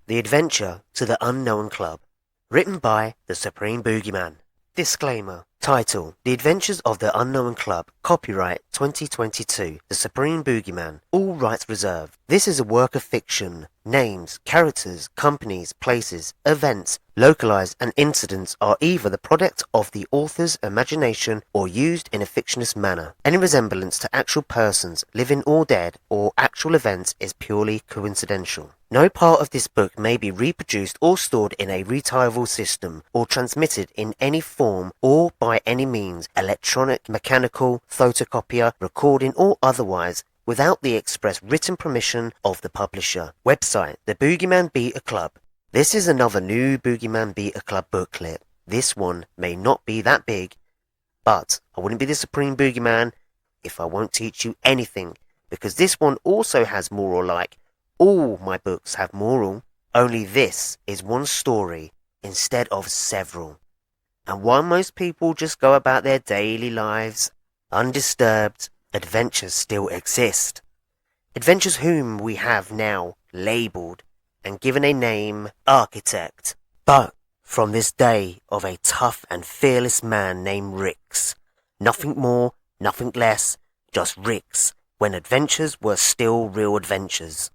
The Adventure to the Unknown Club. Written by the Supreme Boogeyman. Disclaimer. Title: The Adventures of the Unknown Club. Copyright 2022. The Supreme Boogeyman. All rights reserved. This is a work of fiction. Names, characters, companies, places, events, localized and incidents are either the product of the author's imagination or used in a fictitious manner. Any resemblance to actual persons, living or dead, or actual events is purely coincidental. No part of this book may be reproduced or stored in a retrieval system or transmitted in any form or by any means, electronic, mechanical, photocopier, recording or otherwise, without the express written permission of the publisher. Website: The Boogeyman Beta Club. This is another new Boogeyman Beta Club booklet. This one may not be that big, but I wouldn't be the Supreme Boogeyman if I won't teach you anything, because this one also has moral like all my books have moral, only this is one story instead of several. And while most people just go about their daily lives undisturbed, adventures still exist. Adventures whom we have now labelled and given a name, Architect. But from this day of a tough and fearless man named Rix. Nothing more, nothing less, just Rix, when adventures were still real adventures.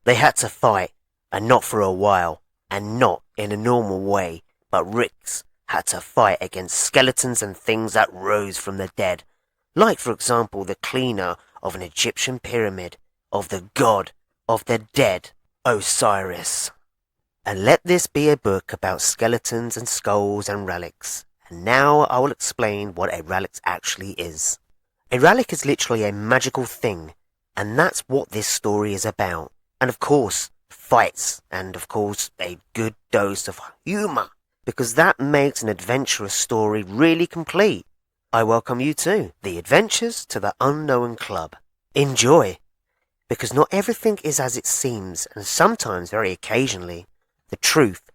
They had to fight, and not for a while, and not in a normal way, but Rix had to fight against skeletons and things that rose from the dead, like for example the cleaner of an Egyptian pyramid, of the god of the dead, Osiris. And let this be a book about skeletons and skulls and relics. And now I will explain what a relic actually is. A relic is literally a magical thing, and that's what this story is about. And of course, fights, and of course, a good dose of humour, because that makes an adventurous story really complete. I welcome you to The Adventures to the Unknown Club. Enjoy, because not everything is as it seems, and sometimes, very occasionally, the truth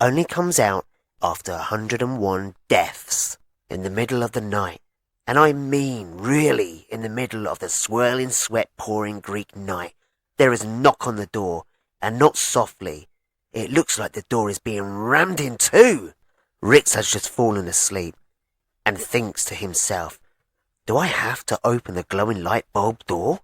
only comes out after 101 deaths in the middle of the night. And I mean really in the middle of the swirling sweat-pouring Greek night. There is a knock on the door, and not softly. It looks like the door is being rammed in too. Rix has just fallen asleep, and thinks to himself, do I have to open the glowing light bulb door?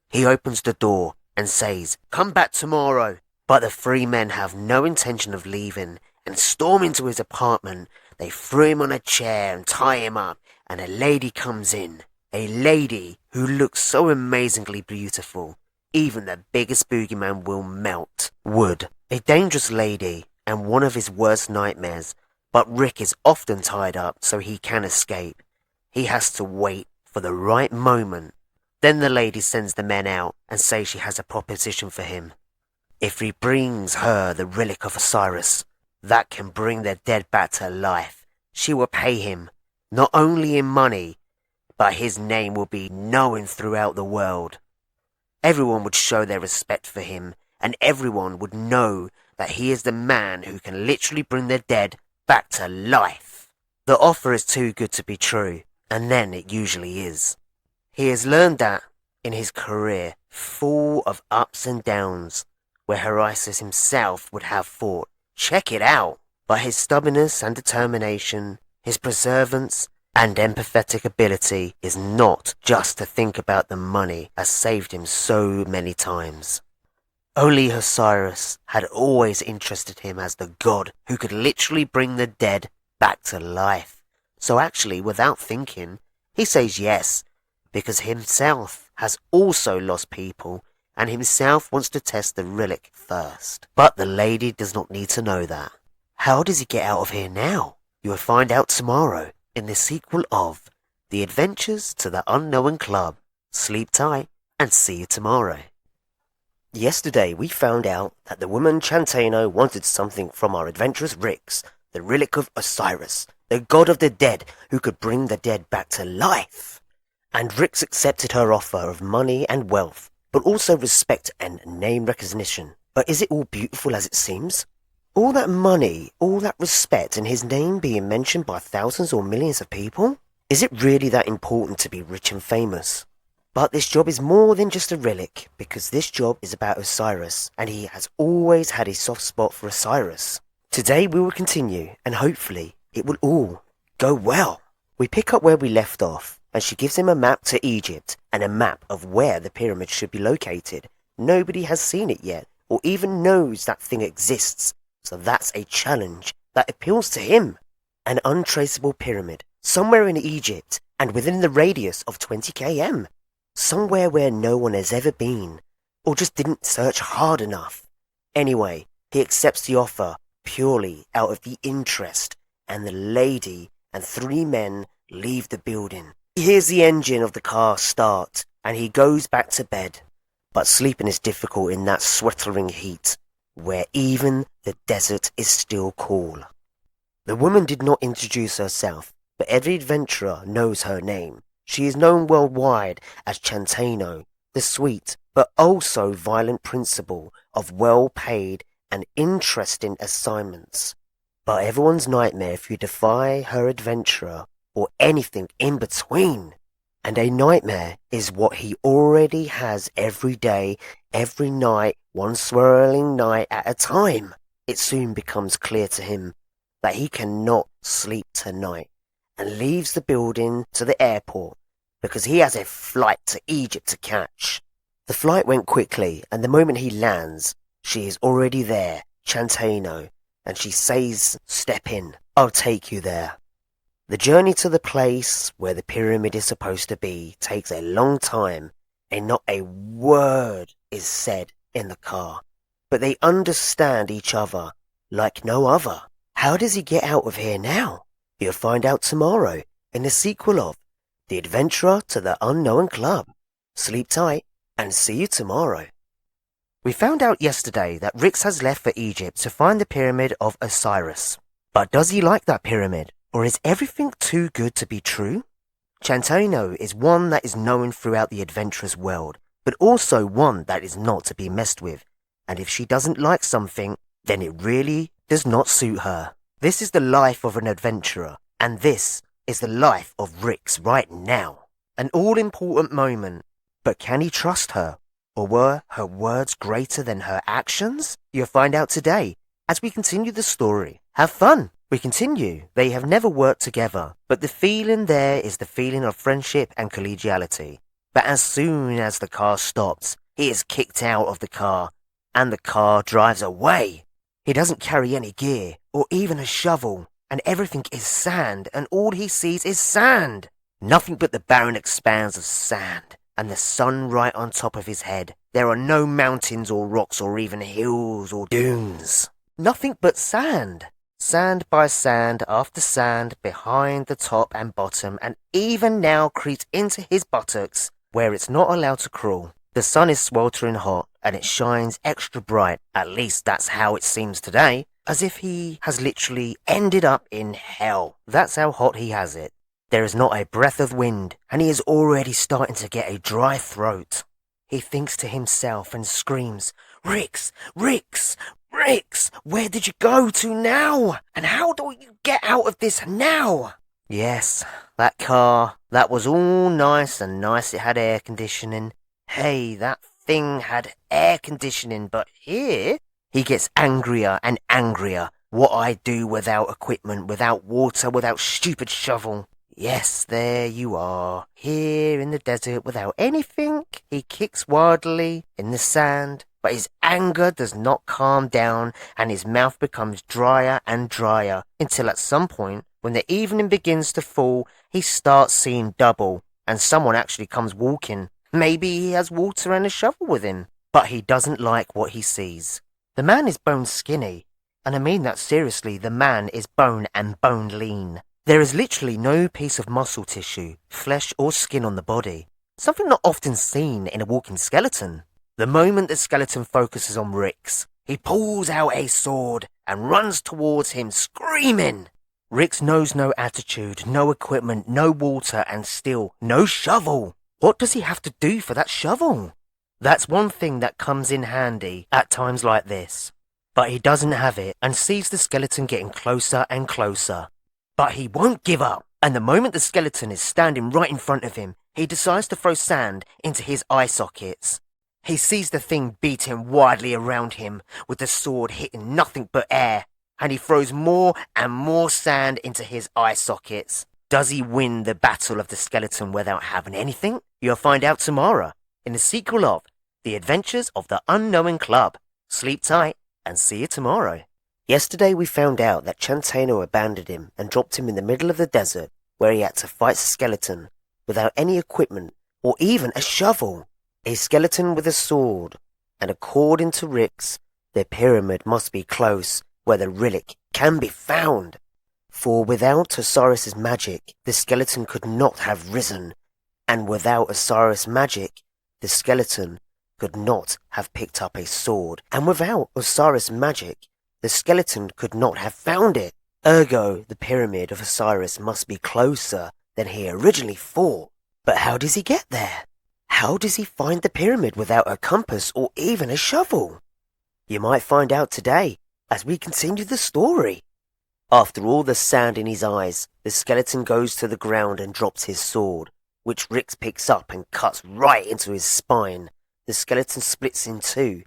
He opens the door and says, come back tomorrow. But the three men have no intention of leaving, and storm into his apartment. They throw him on a chair and tie him up, and a lady comes in. A lady who looks so amazingly beautiful. Even the biggest boogeyman will melt. Would. A dangerous lady, and one of his worst nightmares. But Rick is often tied up so he can escape. He has to wait for the right moment. Then the lady sends the men out and says she has a proposition for him. If he brings her the relic of Osiris, that can bring the dead back to life, she will pay him, not only in money, but his name will be known throughout the world. Everyone would show their respect for him, and everyone would know that he is the man who can literally bring the dead back to life. The offer is too good to be true, and then it usually is. He has learned that in his career, full of ups and downs, where Osiris himself would have fought. Check it out! But his stubbornness and determination, his perseverance, and empathetic ability is not just to think about the money that saved him so many times. Only Osiris had always interested him as the god who could literally bring the dead back to life. So actually, without thinking, he says yes, because himself has also lost people, and himself wants to test the relic first. But the lady does not need to know that. How does he get out of here now? You will find out tomorrow in the sequel of The Adventures to the Unknown Club. Sleep tight and see you tomorrow. Yesterday we found out that the woman Chantano wanted something from our adventurous Rix, the relic of Osiris, the god of the dead who could bring the dead back to life. And Rix accepted her offer of money and wealth, but also respect and name recognition. But is it all beautiful as it seems? All that money, all that respect, and his name being mentioned by thousands or millions of people? Is it really that important to be rich and famous? But this job is more than just a relic, because this job is about Osiris, and he has always had a soft spot for Osiris. Today we will continue, and hopefully it will all go well. We pick up where we left off, and she gives him a map to Egypt, and a map of where the pyramid should be located. Nobody has seen it yet, or even knows that thing exists, so that's a challenge that appeals to him. An untraceable pyramid, somewhere in Egypt, and within the radius of 20 km. Somewhere where no one has ever been, or just didn't search hard enough. Anyway, he accepts the offer purely out of the interest, and the lady and 3 men leave the building. He hears the engine of the car start, and he goes back to bed. But sleeping is difficult in that sweltering heat, where even the desert is still cool. The woman did not introduce herself, but every adventurer knows her name. She is known worldwide as Chantano, the sweet but also violent principal of well-paid and interesting assignments. But everyone's nightmare if you defy her adventurer or anything in between. And a nightmare is what he already has every day, every night, one swirling night at a time. It soon becomes clear to him that he cannot sleep tonight, and leaves the building to the airport because he has a flight to Egypt to catch. The flight went quickly, and the moment he lands, she is already there, Chantano, and she says, "Step in, I'll take you there." The journey to the place where the pyramid is supposed to be takes a long time, and not a word is said in the car, but they understand each other like no other. How does he get out of here now? You'll find out tomorrow in the sequel of The Adventurer to the Unknown Club. Sleep tight and see you tomorrow. We found out yesterday that Rix has left for Egypt to find the pyramid of Osiris. But does he like that pyramid, or is everything too good to be true? Chantano is one that is known throughout the adventurous world, but also one that is not to be messed with, and if she doesn't like something, then it really does not suit her. This is the life of an adventurer, and this is the life of Rix right now. An all-important moment, but can he trust her? Or were her words greater than her actions? You'll find out today as we continue the story. Have fun! We continue. They have never worked together, but the feeling there is the feeling of friendship and collegiality. But as soon as the car stops, he is kicked out of the car, and the car drives away. He doesn't carry any gear, or even a shovel, and everything is sand, and all he sees is sand. Nothing but the barren expanse of sand, and the sun right on top of his head. There are no mountains or rocks or even hills or dunes. Nothing but sand. Sand by sand after sand behind the top and bottom, and even now creeps into his buttocks, where it's not allowed to crawl. The sun is sweltering hot, and it shines extra bright, at least that's how it seems today, as if he has literally ended up in hell. That's how hot he has it. There is not a breath of wind, and he is already starting to get a dry throat. He thinks to himself and screams, "Rix! Rix! Rix! Where did you go to now? And how do you get out of this now?" Yes, that car, that was all nice and nice. It had air conditioning. Hey, that thing had air conditioning, but here he gets angrier and angrier. What I do without equipment, without water, without stupid shovel. Yes, there you are, here in the desert without anything. He kicks wildly in the sand, but his anger does not calm down, and his mouth becomes drier and drier, until at some point, when the evening begins to fall, he starts seeing double, and someone actually comes walking. Maybe he has water and a shovel with him, but he doesn't like what he sees. The man is bone skinny, and I mean that seriously. The man is bone and bone lean. There is literally no piece of muscle tissue, flesh or skin on the body, something not often seen in a walking skeleton. The moment the skeleton focuses on Rix, he pulls out a sword and runs towards him screaming. Rix knows no attitude, no equipment, no water, and still no shovel. What does he have to do for that shovel? That's one thing that comes in handy at times like this. But he doesn't have it and sees the skeleton getting closer and closer. But he won't give up, and the moment the skeleton is standing right in front of him, He decides to throw sand into his eye sockets. He sees the thing beating wildly around him, with the sword hitting nothing but air, and he throws more and more sand into his eye sockets. Does he win the battle of the skeleton without having anything? You'll find out tomorrow in the sequel of The Adventures of the Unknown Club. Sleep tight and see you tomorrow. Yesterday we found out that Chantano abandoned him and dropped him in the middle of the desert, where he had to fight a skeleton without any equipment or even a shovel. A skeleton with a sword, and according to Rix, the pyramid must be close where the relic can be found. For without Osiris's magic, the skeleton could not have risen, and without Osiris' magic, the skeleton could not have picked up a sword, and without Osiris' magic, the skeleton could not have found it. Ergo, the pyramid of Osiris must be closer than he originally thought. But how does he get there? How does he find the pyramid without a compass or even a shovel? You might find out today as we continue the story. After all the sand in his eyes, the skeleton goes to the ground and drops his sword, which Rix picks up and cuts right into his spine. The skeleton splits in two,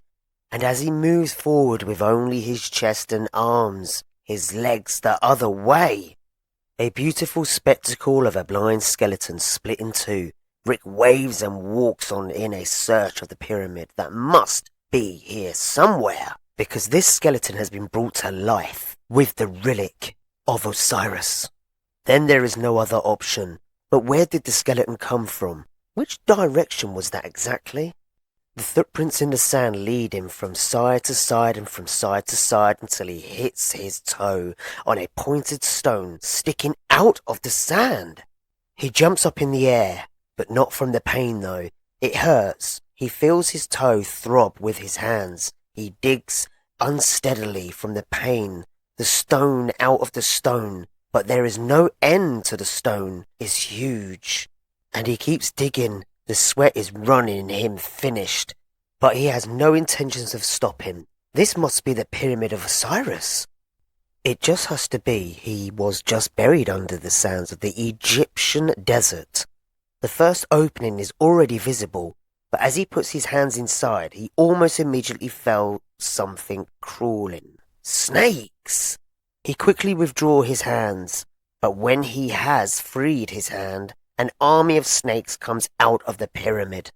and as he moves forward with only his chest and arms, his legs the other way, a beautiful spectacle of a blind skeleton split in two, Rick waves and walks on in a search of the pyramid that must be here somewhere, because this skeleton has been brought to life with the relic of Osiris. Then there is no other option. But where did the skeleton come from? Which direction was that exactly? The footprints in the sand lead him from side to side and from side to side until he hits his toe on a pointed stone sticking out of the sand. He jumps up in the air, but not from the pain though. It hurts. He feels his toe throb with his hands. He digs unsteadily from the pain, the stone out of the stone, but there is no end to the stone. It's huge. And he keeps digging. The sweat is running him finished, but he has no intentions of stopping. This must be the pyramid of Osiris. It just has to be. He was just buried under the sands of the Egyptian desert. The first opening is already visible, but as he puts his hands inside, he almost immediately felt something crawling. Snakes! He quickly withdraws his hands, but when he has freed his hand, an army of snakes comes out of the pyramid.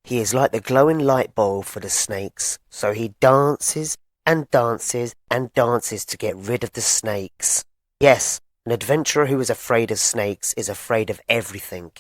He is like the glowing light bulb for the snakes, so he dances and dances and dances to get rid of the snakes. Yes, an adventurer who is afraid of snakes is afraid of everything.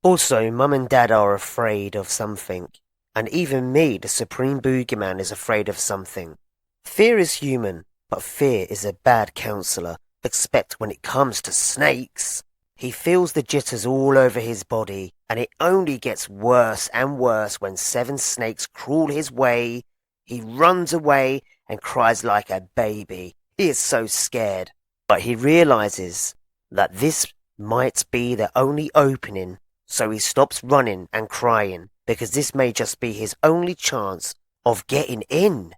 Also, Mum and Dad are afraid of something, and even me, the Supreme Boogeyman, is afraid of something. Fear is human, but fear is a bad counselor, except when it comes to snakes. He feels the jitters all over his body, and it only gets worse and worse when 7 snakes crawl his way. He runs away and cries like a baby. He is so scared. But he realizes that this might be the only opening, so he stops running and crying, because this may just be his only chance of getting in.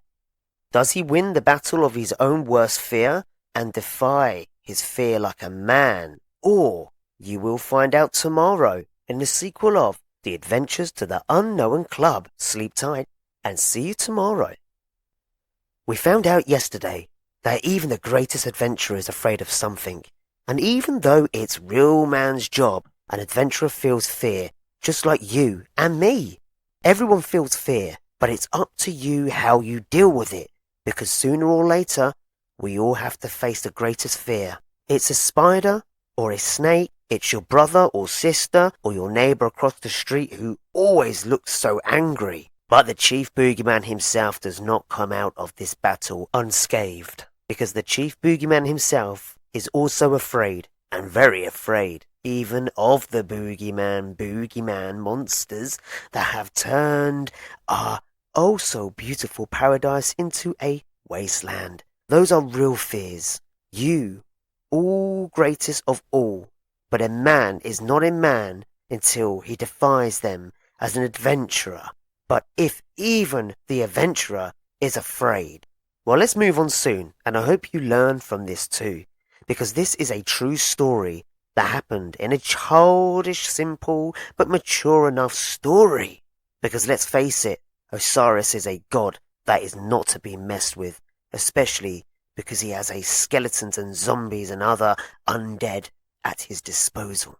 Does he win the battle of his own worst fear and defy his fear like a man? Or you will find out tomorrow in the sequel of The Adventures to the Unknown Club. Sleep tight and see you tomorrow. We found out yesterday that even the greatest adventurer is afraid of something, and even though it's real man's job, an adventurer feels fear, just like you and me. Everyone feels fear, but it's up to you how you deal with it, because sooner or later, we all have to face the greatest fear. It's a spider or a snake, it's your brother or sister or your neighbor across the street who always looks so angry. But the Chief Boogeyman himself does not come out of this battle unscathed, because the Chief Boogeyman himself is also afraid, and very afraid, even of the Boogeyman monsters that have turned our oh so beautiful paradise into a wasteland. Those are real fears. You, all greatest of all, but a man is not a man until he defies them as an adventurer. But if even the adventurer is afraid. Well, let's move on soon, and I hope you learn from this too, because this is a true story, that happened in a childish, simple, but mature enough story. Because let's face it, Osiris is a god that is not to be messed with, especially because he has skeletons and zombies and other undead at his disposal,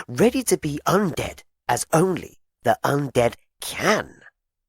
ready to be undead as only the undead can.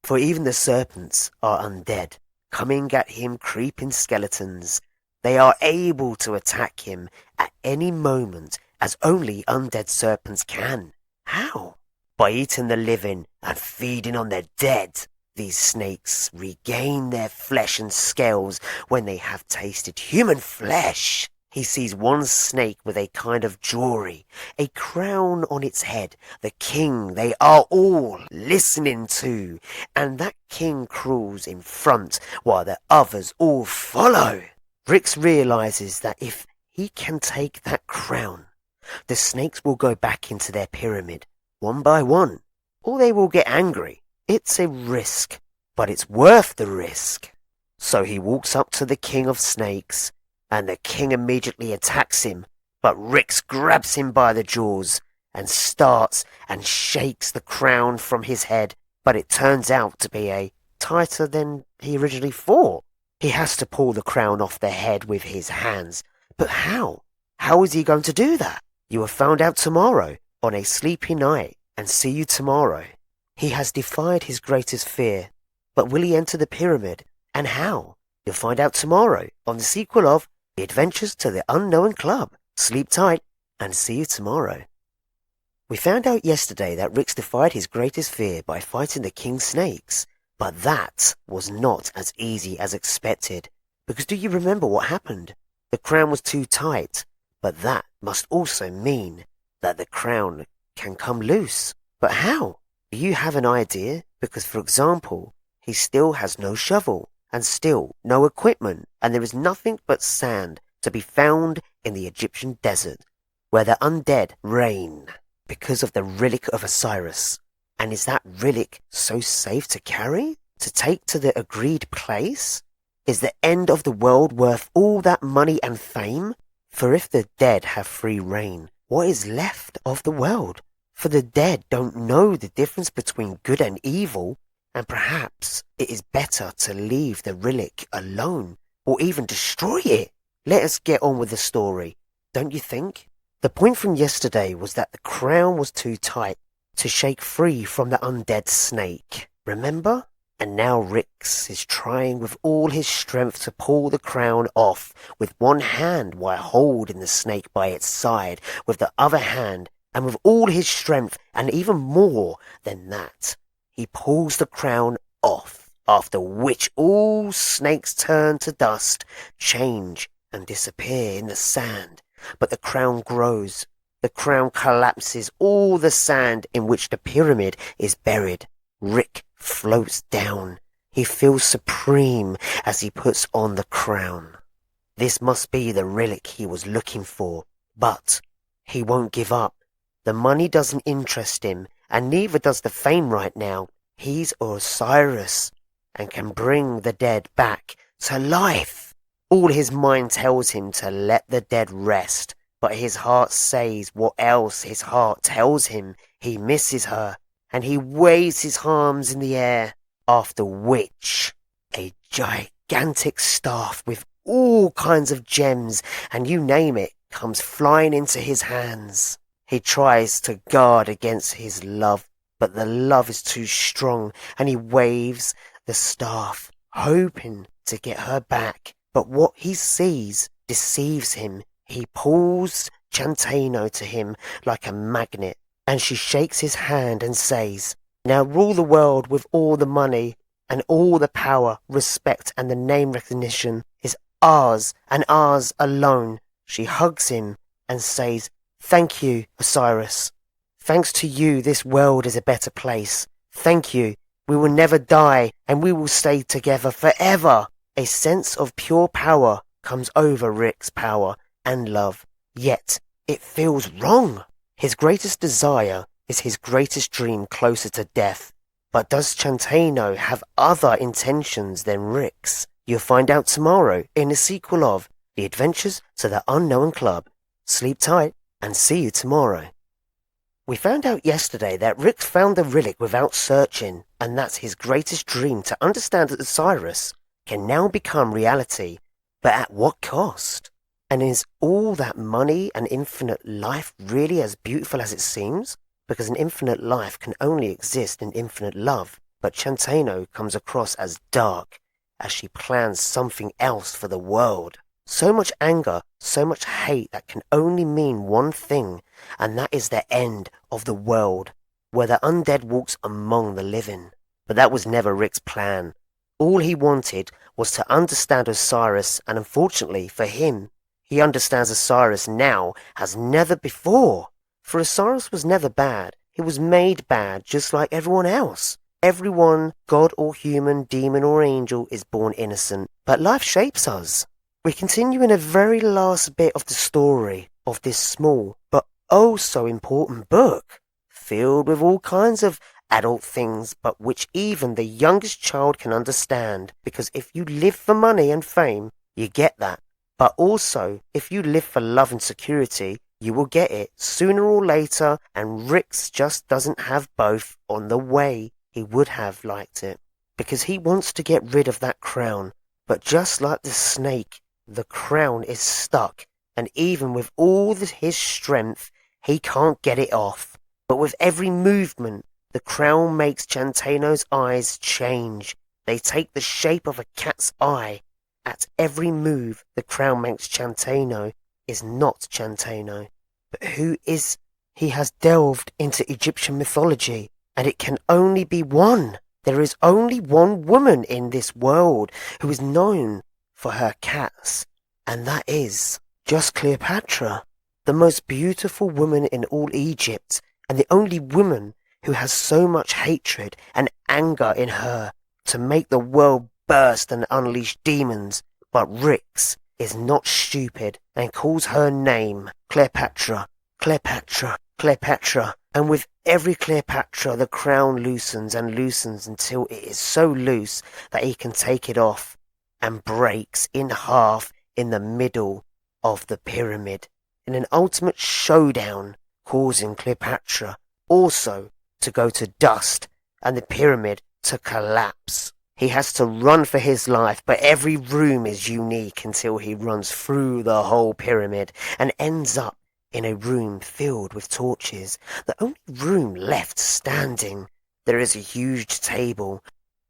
For even the serpents are undead, coming at him creeping skeletons. They are able to attack him at any moment as only undead serpents can. How? By eating the living and feeding on the dead. These snakes regain their flesh and scales when they have tasted human flesh. He sees one snake with a kind of jewelry, a crown on its head, the king they are all listening to, and that king crawls in front while the others all follow. Rix realizes that if he can take that crown, the snakes will go back into their pyramid, one by one, or they will get angry. It's a risk, but it's worth the risk. So he walks up to the king of snakes, and the king immediately attacks him, but Rix grabs him by the jaws and starts and shakes the crown from his head, but it turns out to be tighter than he originally thought. He has to pull the crown off the head with his hands. But how? How is he going to do that? You will find out tomorrow on A Sleepy Night, and see you tomorrow. He has defied his greatest fear, but will he enter the pyramid, and how? You'll find out tomorrow on the sequel of The Adventures to the Unknown Club. Sleep tight, and see you tomorrow. We found out yesterday that Rix defied his greatest fear by fighting the king snakes, but that was not as easy as expected, because do you remember what happened? The crown was too tight, but that must also mean that the crown can come loose. But how? Do you have an idea? Because, for example, he still has no shovel, and still no equipment, and there is nothing but sand to be found in the Egyptian desert, where the undead reign, because of the relic of Osiris. And is that relic so safe to carry? To take to the agreed place? Is the end of the world worth all that money and fame? For if the dead have free reign, what is left of the world? For the dead don't know the difference between good and evil, and perhaps it is better to leave the relic alone, or even destroy it. Let us get on with the story, don't you think? The point from yesterday was that the crown was too tight to shake free from the undead snake, remember? And now Rix is trying with all his strength to pull the crown off with one hand while holding the snake by its side with the other hand, and with all his strength and even more than that, he pulls the crown off, after which all snakes turn to dust, change and disappear in the sand. But the crown grows. The crown collapses all the sand in which the pyramid is buried. Rick floats down. He feels supreme as he puts on the crown. This must be the relic he was looking for, but he won't give up. The money doesn't interest him, and neither does the fame right now. He's Osiris, and can bring the dead back to life. All his mind tells him to let the dead rest, but his heart says what else his heart tells him. He misses her, and he waves his arms in the air, after which a gigantic staff with all kinds of gems, and you name it, comes flying into his hands. He tries to guard against his love, but the love is too strong, and he waves the staff, hoping to get her back. But what he sees deceives him. He pulls Chantano to him like a magnet, and she shakes his hand and says, "Now rule the world with all the money and all the power, respect, and the name recognition is ours and ours alone." She hugs him and says, "Thank you, Osiris. Thanks to you, this world is a better place. Thank you. We will never die, and we will stay together forever." A sense of pure power comes over Rick's power and love, yet it feels wrong. His greatest desire is his greatest dream closer to death. But does Chantano have other intentions than Rick's? You'll find out tomorrow in the sequel of The Adventures to the Unknown Club. Sleep tight, and see you tomorrow. We found out yesterday that Rick found the relic without searching, and that's his greatest dream to understand that Osiris can now become reality, but at what cost? And is all that money and infinite life really as beautiful as it seems? Because an infinite life can only exist in infinite love, but Chanteno comes across as dark, as she plans something else for the world. So much anger, so much hate that can only mean one thing, and that is the end of the world, where the undead walks among the living. But that was never Rick's plan. All he wanted was to understand Osiris, and unfortunately for him, he understands Osiris now as never before. For Osiris was never bad. He was made bad just like everyone else. Everyone, God or human, demon or angel, is born innocent. But life shapes us. We continue in the very last bit of the story of this small but oh so important book, filled with all kinds of adult things, but which even the youngest child can understand, because if you live for money and fame, you get that. But also, if you live for love and security, you will get it sooner or later, and Rix just doesn't have both on the way he would have liked it, because he wants to get rid of that crown. But just like the snake, the crown is stuck, and even with all his strength, he can't get it off. But with every movement, the crown makes Chanteno's eyes change. They take the shape of a cat's eye. At every move the crown makes Chanteno is not Chanteno. But who is? He has delved into Egyptian mythology, and it can only be one. There is only one woman in this world who is known for her cats, and that is just Cleopatra, the most beautiful woman in all Egypt, and the only woman who has so much hatred and anger in her to make the world burst and unleash demons. But Rix is not stupid and calls her name Cleopatra, Cleopatra, Cleopatra. And with every Cleopatra the crown loosens and loosens until it is so loose that he can take it off, and breaks in half in the middle of the pyramid in an ultimate showdown, causing Cleopatra also to go to dust and the pyramid to collapse. He has to run for his life, but every room is unique until he runs through the whole pyramid and ends up in a room filled with torches, the only room left standing. There is a huge table,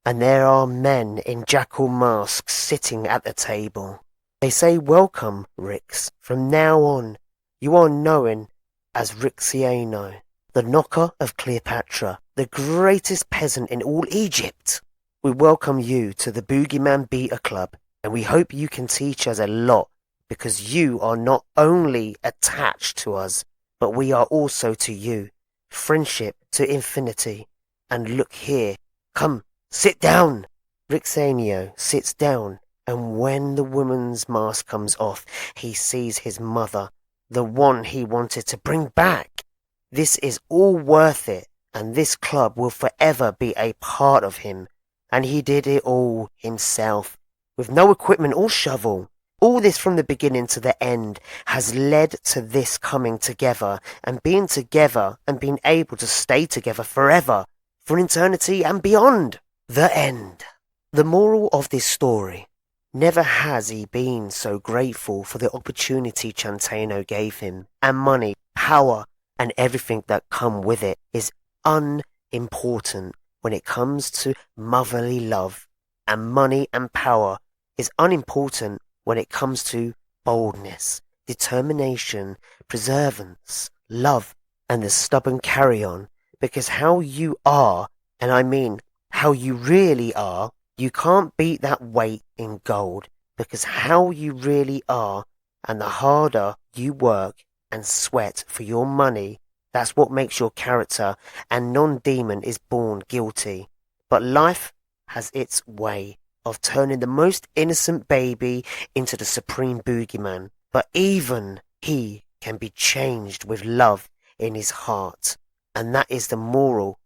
and there are men in jackal masks sitting at the table. They say, "Welcome, Rix. From now on, you are known as Rixiano, the knocker of Cleopatra, the greatest peasant in all Egypt. We welcome you to the Boogeyman Beater Club, and we hope you can teach us a lot, because you are not only attached to us, but we are also to you. Friendship to infinity. And look here. Come, sit down." Rixanio sits down, and when the woman's mask comes off, he sees his mother, the one he wanted to bring back. This is all worth it, and this club will forever be a part of him. And he did it all himself, with no equipment or shovel. All this from the beginning to the end has led to this coming together and being able to stay together forever, for eternity and beyond. The end. The moral of this story: never has he been so grateful for the opportunity Chanteno gave him, and money, power, and everything that come with it is unimportant when it comes to motherly love, and money and power is unimportant when it comes to boldness, determination, perseverance, love, and the stubborn carry-on, because how you are, and I mean how you really are, you can't beat that weight in gold, because how you really are, and the harder you work and sweat for your money, that's what makes your character, and non-demon is born guilty. But life has its way of turning the most innocent baby into the supreme boogeyman. But even he can be changed with love in his heart. And that is the moral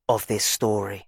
of this story.